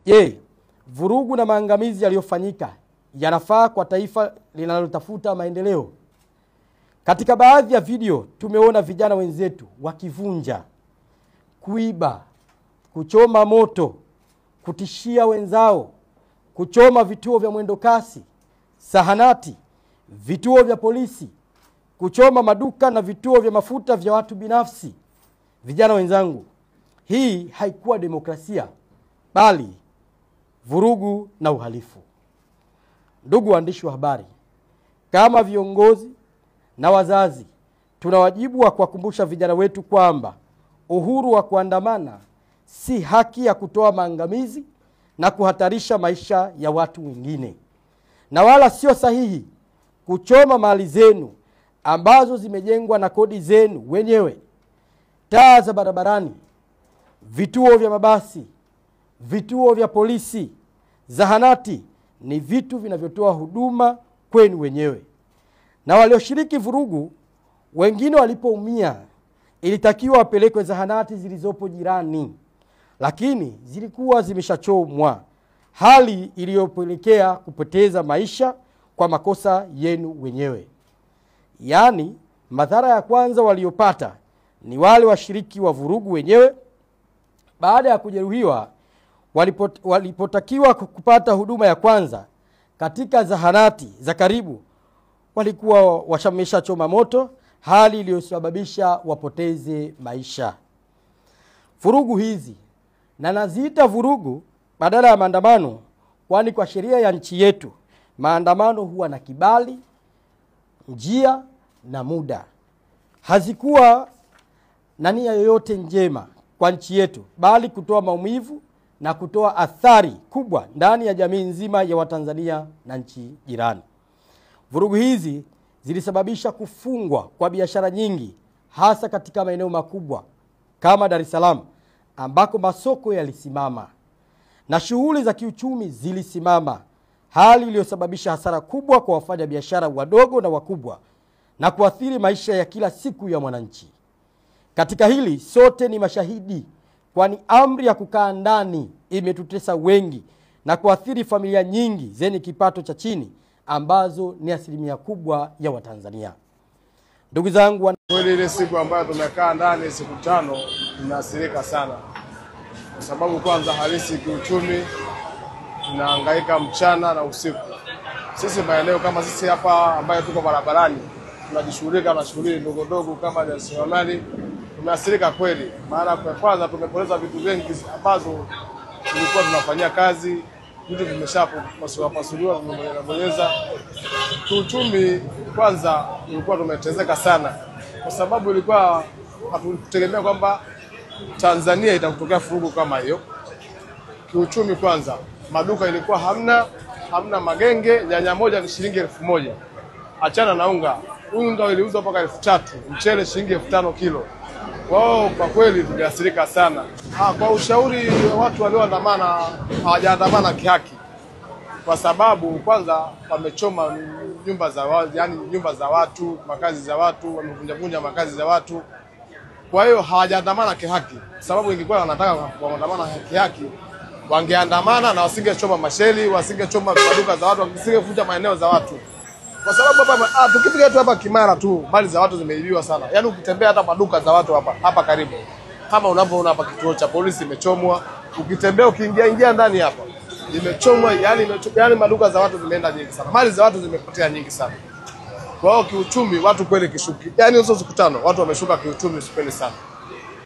Je, vurugu na maangamizi yaliyofanyika yanafaa kwa taifa linalotafuta maendeleo? Katika baadhi ya video tumeona vijana wenzetu wakivunja, kuiba, kuchoma moto, kutishia wenzao, kuchoma vituo vya mwendokasi, zahanati, vituo vya polisi, kuchoma maduka na vituo vya mafuta vya watu binafsi. Vijana wenzangu, hii haikuwa demokrasia, bali vurugu na uhalifu. Ndugu waandishi wa habari, kama viongozi na wazazi, tuna wajibu wa kuwakumbusha vijana wetu kwamba uhuru wa kuandamana si haki ya kutoa maangamizi na kuhatarisha maisha ya watu wengine, na wala sio sahihi kuchoma mali zenu ambazo zimejengwa na kodi zenu wenyewe. Taa za barabarani, vituo vya mabasi, vituo vya polisi, zahanati ni vitu vinavyotoa huduma kwenu wenyewe. Na walioshiriki vurugu, wengine walipoumia, ilitakiwa wapelekwe zahanati zilizopo jirani, lakini zilikuwa zimeshachomwa, hali iliyopelekea kupoteza maisha kwa makosa yenu wenyewe. Yaani, madhara ya kwanza waliopata ni wale washiriki wa vurugu wenyewe. Baada ya kujeruhiwa, walipotakiwa kupata huduma ya kwanza katika zahanati za karibu, walikuwa washamesha choma moto, hali iliyosababisha wapoteze maisha. Vurugu hizi, na naziita vurugu badala ya maandamano, kwani kwa sheria ya nchi yetu maandamano huwa na kibali, njia na muda. Hazikuwa na nia yoyote njema kwa nchi yetu, bali kutoa maumivu na kutoa athari kubwa ndani ya jamii nzima ya Watanzania na nchi jirani. Vurugu hizi zilisababisha kufungwa kwa biashara nyingi, hasa katika maeneo makubwa kama Dar es Salaam, ambako masoko yalisimama na shughuli za kiuchumi zilisimama, hali iliyosababisha hasara kubwa kwa wafanyabiashara wadogo na wakubwa na kuathiri maisha ya kila siku ya mwananchi. Katika hili sote ni mashahidi, kwani amri ya kukaa ndani imetutesa wengi na kuathiri familia nyingi zenye kipato cha chini, ambazo ni asilimia kubwa ya Watanzania. Ndugu zangu, kweli ile siku ambayo tumekaa ndani siku 5 tunaathirika sana, kwa sababu kwanza halisi kiuchumi tunahangaika mchana na usiku. Sisi maeneo kama sisi hapa ambayo tuko barabarani tunajishughulika na shughuli ndogo ndogo kama jasiriamali, tumeathirika kweli. Maana kwa kwanza tumepoteza vitu vingi ambazo tulikuwa tunafanyia kazi, vitu vimeshapasuliwa, vimebonyeza. Kiuchumi kwanza tulikuwa tumetezeka sana, kwa sababu ilikuwa hatutegemea kwamba Tanzania itakutokea furugu kama hiyo. Kiuchumi kwanza, maduka ilikuwa hamna magenge, nyanya moja ni shilingi 1000. Achana na unga. Unga uliuzwa mpaka 3000, mchele shilingi 5000 kilo. Wao kwa kweli tuliathirika sana. Kwa ushauri watu walioandamana, hawajaandamana kihaki. Kwa sababu kwanza wamechoma nyumba za watu, yani nyumba za watu, makazi za watu, wamevunja makazi za watu. Kwa hiyo hawajaandamana kihaki. Sababu ingekuwa wanataka kuandamana kihaki, wangeandamana na wasingechoma masheli, wasingechoma maduka za watu, wasingevunja maeneo za watu. Kwa sababu hapa tukipiga tu hapa Kimara tu, mali za watu zimeibiwa sana. Yaani ukitembea hata maduka za watu hapa karibu, kama unavyoona hapa kituo cha polisi imechomwa, ukitembea ukiingia ndani hapa imechomwa, yani maduka za watu zimeenda nyingi sana. Mali za watu zimepotea nyingi sana. Kwa hiyo kiuchumi watu kweli kishuki. Yaani hizo siku 5 watu wameshuka kiuchumi kweli sana.